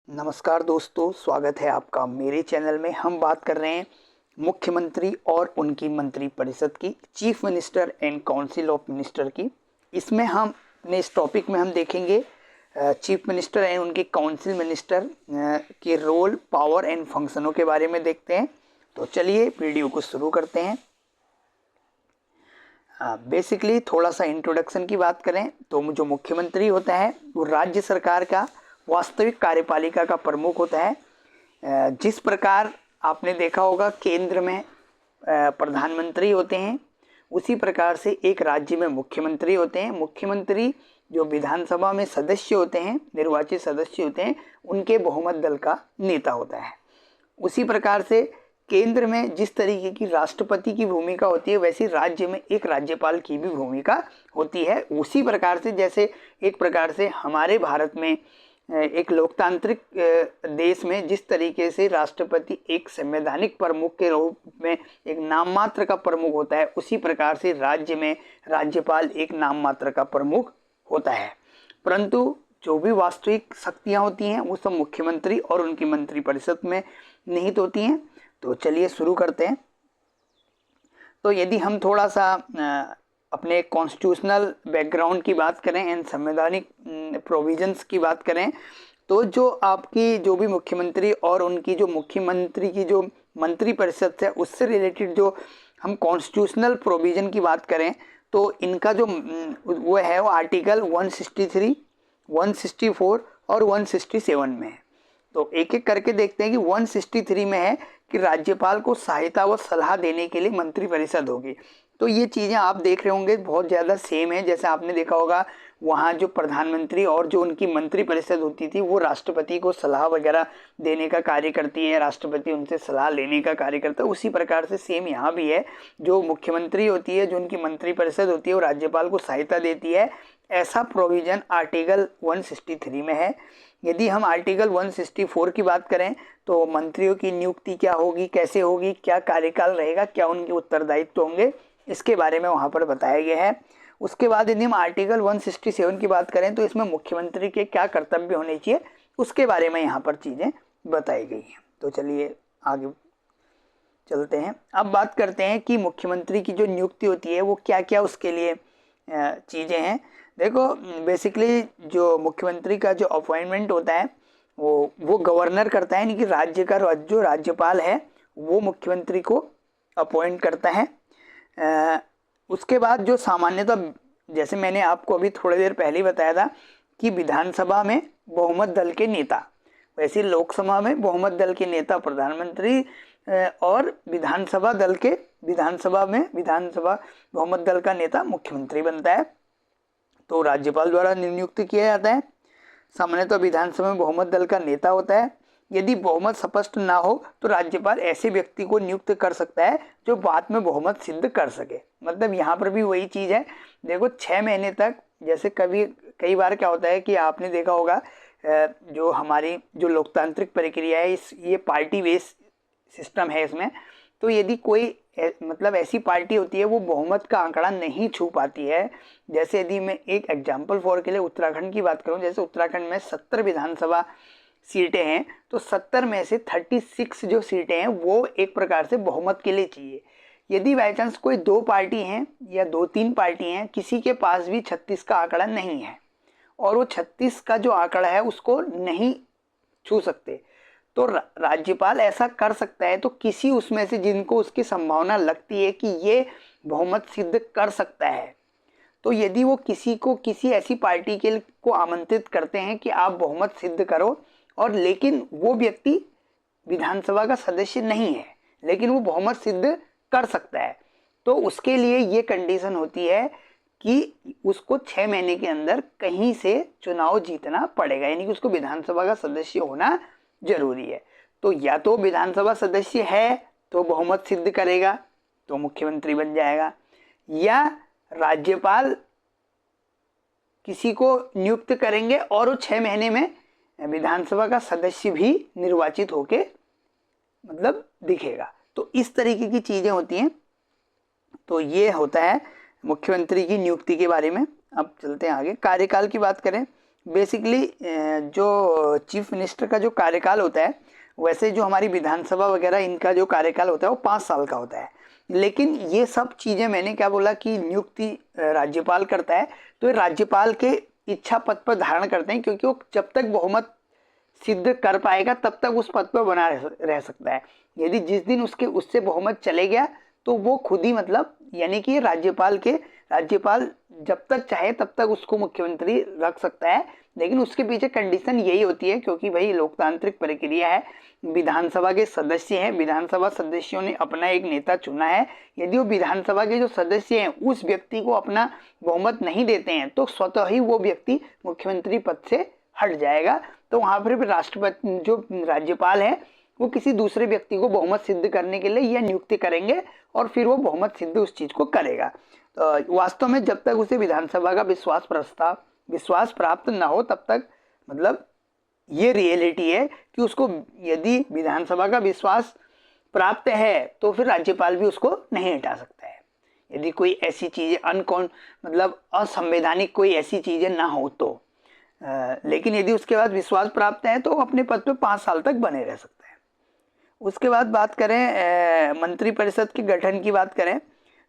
नमस्कार दोस्तों, स्वागत है आपका मेरे चैनल में। हम बात कर रहे हैं मुख्यमंत्री और उनकी मंत्रिपरिषद की, chief minister and council of minister की। इसमें हम अपने इस टॉपिक में हम देखेंगे चीफ मिनिस्टर एंड उनके काउंसिल मिनिस्टर के रोल, पावर एंड फंक्शनों के बारे में देखते हैं। तो चलिए वीडियो को शुरू करते हैं। बेसिकली थोड़ा सा इंट्रोडक्शन की बात करें तो जो मुख्यमंत्री होता है वो राज्य सरकार का वास्तविक कार्यपालिका का प्रमुख होता है। जिस प्रकार आपने देखा होगा केंद्र में प्रधानमंत्री होते हैं, उसी प्रकार से एक राज्य में मुख्यमंत्री होते हैं। मुख्यमंत्री जो विधानसभा में सदस्य होते हैं, निर्वाचित सदस्य होते हैं, उनके बहुमत दल का नेता होता है। उसी प्रकार से केंद्र में जिस तरीके की राष्ट्रपति की भूमिका होती है, वैसी राज्य में एक राज्यपाल की भी भूमिका होती है। उसी प्रकार से जैसे एक प्रकार से हमारे भारत में एक लोकतांत्रिक देश में जिस तरीके से राष्ट्रपति एक संवैधानिक प्रमुख के रूप में एक नाम मात्र का प्रमुख होता है, उसी प्रकार से राज्य में राज्यपाल एक नाम मात्र का प्रमुख होता है। परंतु जो भी वास्तविक शक्तियां होती हैं वो सब मुख्यमंत्री और उनकी मंत्रिपरिषद में निहित होती हैं। तो चलिए शुरू करते हैं। तो यदि हम थोड़ा सा अपने कॉन्स्टिट्यूशनल बैकग्राउंड की बात करें एंड संवैधानिक प्रोविजंस की बात करें, तो जो आपकी जो भी मुख्यमंत्री और उनकी जो मुख्यमंत्री की जो मंत्रिपरिषद है उससे रिलेटेड जो हम कॉन्स्टिट्यूशनल प्रोविजन की बात करें तो इनका जो वो है वो आर्टिकल 163, 164 और 167 में है। तो एक एक करके देखते हैं कि 163 में है कि राज्यपाल को सहायता व सलाह देने के लिए मंत्रिपरिषद होगी। तो ये चीज़ें आप देख रहे होंगे बहुत ज़्यादा सेम है। जैसे आपने देखा होगा वहाँ जो प्रधानमंत्री और जो उनकी मंत्रिपरिषद होती थी वो राष्ट्रपति को सलाह वगैरह देने का कार्य करती है, राष्ट्रपति उनसे सलाह लेने का कार्य करता है। उसी प्रकार से सेम यहाँ भी है, जो मुख्यमंत्री होती है, जो उनकी मंत्रिपरिषद होती है, वो राज्यपाल को सहायता देती है। ऐसा प्रोविज़न आर्टिकल 163 में है। यदि हम आर्टिकल 164 की बात करें तो मंत्रियों की नियुक्ति क्या होगी, कैसे होगी, क्या कार्यकाल रहेगा, क्या उनके उत्तरदायित्व होंगे, इसके बारे में वहाँ पर बताया गया है। उसके बाद यदि हम आर्टिकल 167 की बात करें तो इसमें मुख्यमंत्री के क्या कर्तव्य होने चाहिए उसके बारे में यहाँ पर चीज़ें बताई गई हैं। तो चलिए आगे चलते हैं। अब बात करते हैं कि मुख्यमंत्री की जो नियुक्ति होती है वो क्या क्या उसके लिए चीज़ें हैं। देखो बेसिकली जो मुख्यमंत्री का जो अपॉइंटमेंट होता है वो गवर्नर करता है, यानी कि राज्य का जो राज्यपाल है वो मुख्यमंत्री को अपॉइंट करता है। उसके बाद जो सामान्यतः जैसे मैंने आपको अभी थोड़ी देर पहले बताया था कि विधानसभा में बहुमत दल के नेता, वैसे लोकसभा में बहुमत दल के नेता प्रधानमंत्री और विधानसभा बहुमत दल का नेता मुख्यमंत्री बनता है। तो राज्यपाल द्वारा नियुक्त किया जाता है। सामान्यतः विधानसभा में बहुमत दल का नेता होता है। यदि बहुमत स्पष्ट ना हो तो राज्यपाल ऐसे व्यक्ति को नियुक्त कर सकता है जो बाद में बहुमत सिद्ध कर सके। मतलब यहाँ पर भी वही चीज़ है। देखो 6 महीने तक, जैसे कई बार क्या होता है कि आपने देखा होगा जो हमारी जो लोकतांत्रिक प्रक्रिया है ये पार्टी बेस्ड सिस्टम है इसमें। तो यदि कोई मतलब ऐसी पार्टी होती है वो बहुमत का आंकड़ा नहीं छू पाती है, जैसे यदि मैं एक एग्जाम्पल फॉर के लिए उत्तराखंड की बात करूं, जैसे उत्तराखंड में 70 विधानसभा सीटें हैं तो 70 में से 36 जो सीटें हैं वो एक प्रकार से बहुमत के लिए चाहिए। यदि बाई चांस कोई 2 पार्टी हैं या 2-3 पार्टी हैं, किसी के पास भी 36 का आंकड़ा नहीं है और वो 36 का जो आंकड़ा है उसको नहीं छू सकते, तो राज्यपाल ऐसा कर सकता है। तो किसी उसमें से जिनको उसकी संभावना लगती है कि ये बहुमत सिद्ध कर सकता है, तो यदि वो किसी ऐसी पार्टी के को आमंत्रित करते हैं कि आप बहुमत सिद्ध करो, और लेकिन वो व्यक्ति विधानसभा का सदस्य नहीं है लेकिन वो बहुमत सिद्ध कर सकता है, तो उसके लिए ये कंडीशन होती है कि उसको 6 महीने के अंदर कहीं से चुनाव जीतना पड़ेगा, यानी कि उसको विधानसभा का सदस्य होना जरूरी है। तो या तो विधानसभा सदस्य है तो बहुमत सिद्ध करेगा तो मुख्यमंत्री बन जाएगा, या राज्यपाल किसी को नियुक्त करेंगे और वो 6 महीने में विधानसभा का सदस्य भी निर्वाचित होके मतलब दिखेगा। तो इस तरीके की चीजें होती हैं। तो ये होता है मुख्यमंत्री की नियुक्ति के बारे में। अब चलते हैं आगे। कार्यकाल की बात करें, बेसिकली जो चीफ मिनिस्टर का जो कार्यकाल होता है, वैसे जो हमारी विधानसभा वगैरह इनका जो कार्यकाल होता है वो 5 साल का होता है। लेकिन ये सब चीज़ें मैंने क्या बोला कि नियुक्ति राज्यपाल करता है, तो ये राज्यपाल के इच्छा पद पर धारण करते हैं, क्योंकि वो जब तक बहुमत सिद्ध कर पाएगा तब तक उस पद पर बना रह सकता है। यदि जिस दिन उससे बहुमत चले गया तो वो खुद ही मतलब यानी कि राज्यपाल जब तक चाहे तब तक उसको मुख्यमंत्री रख सकता है। लेकिन उसके पीछे कंडीशन यही होती है, क्योंकि भाई लोकतांत्रिक प्रक्रिया है, विधानसभा के सदस्य हैं, विधानसभा सदस्यों ने अपना एक नेता चुना है। यदि वो विधानसभा के जो सदस्य हैं उस व्यक्ति को अपना बहुमत नहीं देते हैं तो स्वतः ही वो व्यक्ति मुख्यमंत्री पद से हट जाएगा। तो वहाँ पर राष्ट्रपति जो राज्यपाल है वो किसी दूसरे व्यक्ति को बहुमत सिद्ध करने के लिए यह नियुक्ति करेंगे और फिर वो बहुमत सिद्ध उस चीज को करेगा। तो वास्तव में जब तक उसे विधानसभा का विश्वास प्राप्त न हो तब तक मतलब ये रियलिटी है कि उसको यदि विधानसभा का विश्वास प्राप्त है तो फिर राज्यपाल भी उसको नहीं हटा सकता है, यदि कोई ऐसी चीजें मतलब असंवैधानिक कोई ऐसी चीजें ना हो तो। लेकिन यदि उसके बाद विश्वास प्राप्त है तो अपने पद पे 5 साल तक बने रह सकते हैं। उसके बाद बात करें मंत्रिपरिषद के गठन की बात करें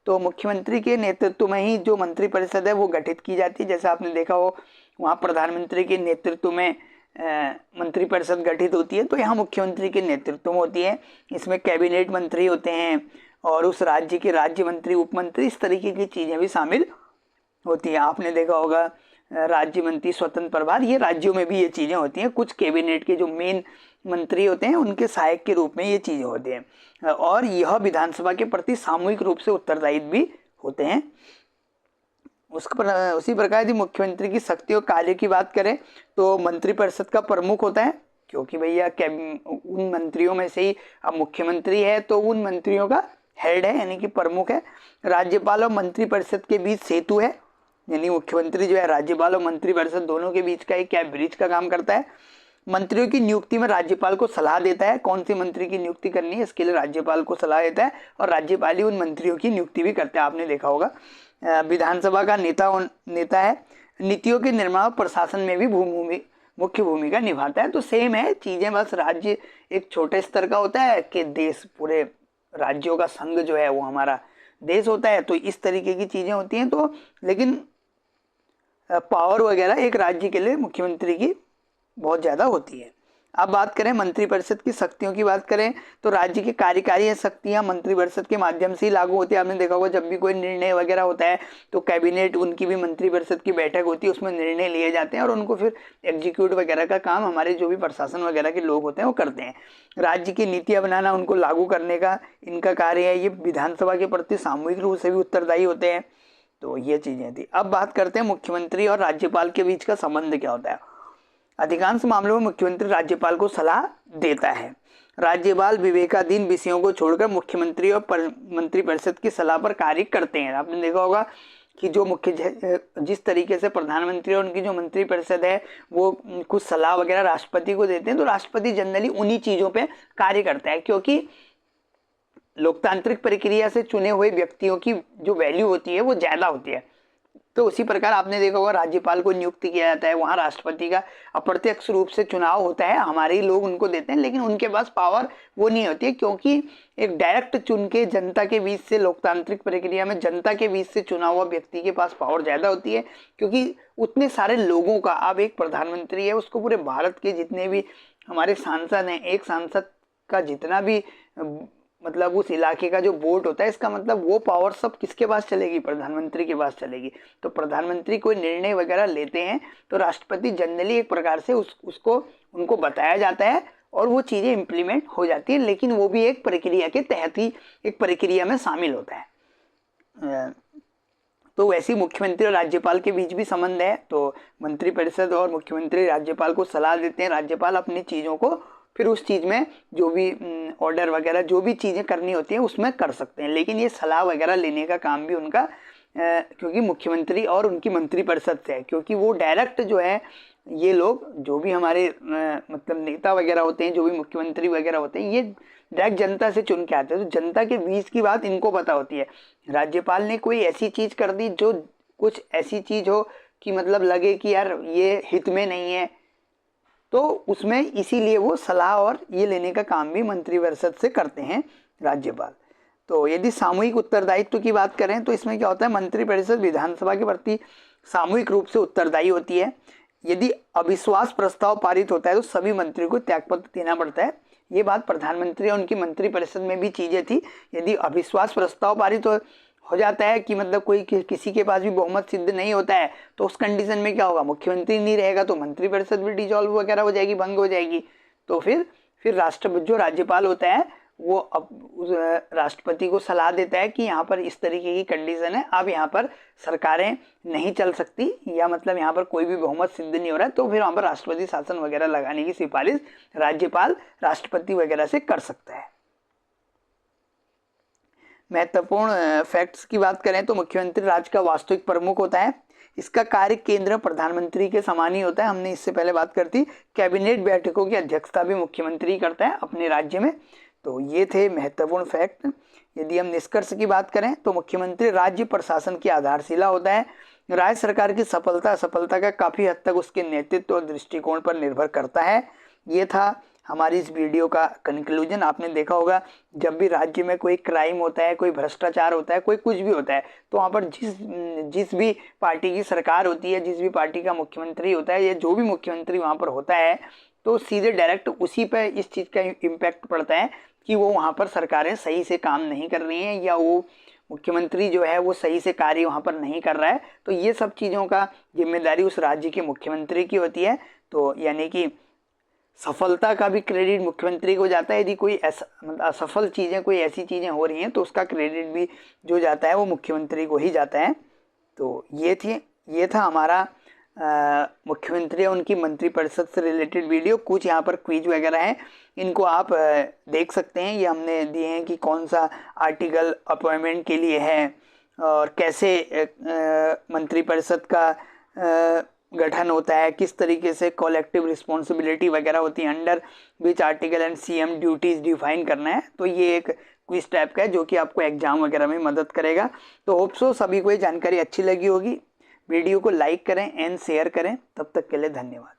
तो मुख्यमंत्री के नेतृत्व में ही जो मंत्रिपरिषद है वो गठित की जाती है। जैसे आपने देखा हो वहाँ प्रधानमंत्री के नेतृत्व में मंत्रिपरिषद गठित होती है, तो यहाँ मुख्यमंत्री के नेतृत्व में होती है। इसमें कैबिनेट मंत्री होते हैं और उस राज्य के राज्य मंत्री, उप मंत्री, इस तरीके की चीज़ें भी शामिल होती हैं। आपने देखा होगा राज्य मंत्री, स्वतंत्र प्रभार, ये राज्यों में भी ये चीज़ें होती हैं। कुछ कैबिनेट के जो मेन मंत्री होते हैं उनके सहायक के रूप में ये चीज़ें होती हैं और यह विधानसभा के प्रति सामूहिक रूप से उत्तरदायित्व भी होते हैं। उसी प्रकार यदि मुख्यमंत्री की शक्तियों कार्य की बात करें तो मंत्रिपरिषद का प्रमुख होता है, क्योंकि भैया उन मंत्रियों में से ही अब मुख्यमंत्री है तो उन मंत्रियों का हेड है यानी कि प्रमुख है। राज्यपाल और मंत्रिपरिषद के बीच सेतु है, यानी मुख्यमंत्री जो है राज्यपाल और मंत्रिपरिषद दोनों के बीच का एक क्या ब्रिज का काम करता है। मंत्रियों की नियुक्ति में राज्यपाल को सलाह देता है, कौन सी मंत्री की नियुक्ति करनी है इसके लिए राज्यपाल को सलाह देता है और राज्यपाल ही उन मंत्रियों की नियुक्ति भी करते हैं। आपने देखा होगा विधानसभा का नेता है, नीतियों के निर्माण प्रशासन में भी मुख्य भूमिका निभाता है। तो सेम है चीजें, बस राज्य एक छोटे स्तर का होता है कि देश पूरे राज्यों का संघ जो है वो हमारा देश होता है, तो इस तरीके की चीजें होती हैं। तो लेकिन पावर वगैरह एक राज्य के लिए मुख्यमंत्री की बहुत ज़्यादा होती है। अब बात करें मंत्रिपरिषद की शक्तियों की बात करें तो राज्य की कार्यकारी शक्तियां मंत्रिपरिषद के माध्यम से ही लागू होती है। आपने देखा होगा जब भी कोई निर्णय वगैरह होता है तो कैबिनेट उनकी भी मंत्रिपरिषद की बैठक होती है, उसमें निर्णय लिए जाते हैं और उनको फिर एग्जीक्यूट वगैरह का काम हमारे जो भी प्रशासन वगैरह के लोग होते हैं वो करते हैं। राज्य की नीतियाँ बनाना, उनको लागू करने का इनका कार्य है। ये विधानसभा के प्रति सामूहिक रूप से भी उत्तरदायी होते हैं। तो ये चीज़ें थी। अब बात करते हैं मुख्यमंत्री और राज्यपाल के बीच का संबंध क्या होता है। अधिकांश मामलों में मुख्यमंत्री राज्यपाल को सलाह देता है। राज्यपाल विवेकाधीन विषयों को छोड़कर मुख्यमंत्री और मंत्रिपरिषद की सलाह पर कार्य करते हैं। आपने देखा होगा कि जो जिस तरीके से प्रधानमंत्री और उनकी जो मंत्रिपरिषद है वो कुछ सलाह वगैरह राष्ट्रपति को देते हैं, तो राष्ट्रपति जनरली उन्हीं चीज़ों पे कार्य करता है, क्योंकि लोकतांत्रिक प्रक्रिया से चुने हुए व्यक्तियों की जो वैल्यू होती है वो ज़्यादा होती है। तो उसी प्रकार आपने देखा होगा राज्यपाल को नियुक्त किया जाता है, वहाँ राष्ट्रपति का अप्रत्यक्ष रूप से चुनाव होता है, हमारे ही लोग उनको देते हैं, लेकिन उनके पास पावर वो नहीं होती है, क्योंकि एक डायरेक्ट चुन के जनता के बीच से, लोकतांत्रिक प्रक्रिया में जनता के बीच से चुना हुआ व्यक्ति के पास पावर ज़्यादा होती है, क्योंकि उतने सारे लोगों का, अब एक प्रधानमंत्री है उसको पूरे भारत के जितने भी हमारे सांसद हैं, एक सांसद का जितना भी मतलब उस इलाके का जो वोट होता है, इसका मतलब वो पावर सब किसके पास चलेगी, प्रधानमंत्री के पास चलेगी। तो प्रधानमंत्री कोई निर्णय वगैरह लेते हैं तो राष्ट्रपति जनरली एक प्रकार से उसको उनको बताया जाता है और वो चीज़ें इम्प्लीमेंट हो जाती है, लेकिन वो भी एक प्रक्रिया के तहत ही एक प्रक्रिया में शामिल होता है। तो वैसे ही मुख्यमंत्री और राज्यपाल के बीच भी संबंध है। तो मंत्रिपरिषद और मुख्यमंत्री राज्यपाल को सलाह देते हैं, राज्यपाल अपनी चीज़ों को फिर उस चीज़ में जो भी ऑर्डर वगैरह जो भी चीज़ें करनी होती हैं उसमें कर सकते हैं। लेकिन ये सलाह वगैरह लेने का काम भी उनका क्योंकि मुख्यमंत्री और उनकी मंत्रिपरिषद से है, क्योंकि वो डायरेक्ट जो है ये लोग जो भी हमारे मतलब नेता वगैरह होते हैं, जो भी मुख्यमंत्री वगैरह होते हैं, ये डायरेक्ट जनता से चुन के आते हैं, तो जनता के बीच की बात इनको पता होती है। राज्यपाल ने कोई ऐसी चीज़ कर दी जो कुछ ऐसी चीज़ हो कि मतलब लगे कि यार ये हित में नहीं है, तो उसमें इसीलिए वो सलाह और ये लेने का काम भी मंत्रिपरिषद से करते हैं राज्यपाल। तो यदि सामूहिक उत्तरदायित्व की बात करें तो इसमें क्या होता है, मंत्रिपरिषद विधानसभा के प्रति सामूहिक रूप से उत्तरदायी होती है। यदि अविश्वास प्रस्ताव पारित होता है तो सभी मंत्रियों को त्यागपत्र देना पड़ता है। ये बात प्रधानमंत्री और उनकी मंत्रिपरिषद में भी चीजें थी। यदि अविश्वास प्रस्ताव पारित हो जाता है कि मतलब कोई किसी के पास भी बहुमत सिद्ध नहीं होता है, तो उस कंडीशन में क्या होगा, मुख्यमंत्री नहीं रहेगा तो मंत्रिपरिषद भी डिसॉल्व वगैरह हो जाएगी, भंग हो जाएगी। तो फिर राष्ट्रपति जो राज्यपाल होता है वो अब उस राष्ट्रपति को सलाह देता है कि यहाँ पर इस तरीके की कंडीशन है, अब यहाँ पर सरकारें नहीं चल सकती, या मतलब यहाँ पर कोई भी बहुमत सिद्ध नहीं हो रहा है, तो फिर वहाँ पर राष्ट्रपति शासन वगैरह लगाने की सिफारिश राज्यपाल राष्ट्रपति वगैरह से कर सकता है। महत्वपूर्ण फैक्ट्स की बात करें तो मुख्यमंत्री राज्य का वास्तविक प्रमुख होता है। इसका कार्य केंद्र प्रधानमंत्री के समान ही होता है। हमने इससे पहले बात करती, कैबिनेट बैठकों की अध्यक्षता भी मुख्यमंत्री करता है अपने राज्य में। तो ये थे महत्वपूर्ण फैक्ट। यदि हम निष्कर्ष की बात करें तो मुख्यमंत्री राज्य प्रशासन की आधारशिला होता है। राज्य सरकार की सफलता असफलता का काफी हद तक उसके नेतृत्व और दृष्टिकोण पर निर्भर करता है। ये था हमारी इस वीडियो का कंक्लूजन। आपने देखा होगा जब भी राज्य में कोई क्राइम होता है, कोई भ्रष्टाचार होता है, कोई कुछ भी होता है, तो वहाँ पर जिस भी पार्टी की सरकार होती है, जिस भी पार्टी का मुख्यमंत्री होता है, या जो भी मुख्यमंत्री वहाँ पर होता है, तो सीधे डायरेक्ट उसी पर इस चीज़ का इम्पैक्ट पड़ता है कि वो वहाँ पर सरकारें सही से काम नहीं कर रही हैं, या वो मुख्यमंत्री जो है वो सही से कार्य वहाँ पर नहीं कर रहा है। तो ये सब चीज़ों का जिम्मेदारी उस राज्य के मुख्यमंत्री की होती है। तो यानी कि सफलता का भी क्रेडिट मुख्यमंत्री को जाता है। यदि कोई मतलब असफल चीज़ें, कोई ऐसी चीज़ें हो रही हैं, तो उसका क्रेडिट भी जो जाता है वो मुख्यमंत्री को ही जाता है। तो ये था हमारा मुख्यमंत्री और उनकी मंत्रिपरिषद से रिलेटेड वीडियो। कुछ यहाँ पर क्विज वगैरह हैं, इनको आप देख सकते हैं। ये हमने दिए हैं कि कौन सा आर्टिकल अपॉइंटमेंट के लिए है, और कैसे मंत्रिपरिषद का गठन होता है, किस तरीके से कलेक्टिव रिस्पॉन्सिबिलिटी वगैरह होती है, under which article and CM duties define करना है। तो ये एक क्विज टाइप का है जो कि आपको एग्जाम वगैरह में मदद करेगा। तो होप सो सभी को ये जानकारी अच्छी लगी होगी। वीडियो को लाइक करें एंड शेयर करें। तब तक के लिए धन्यवाद।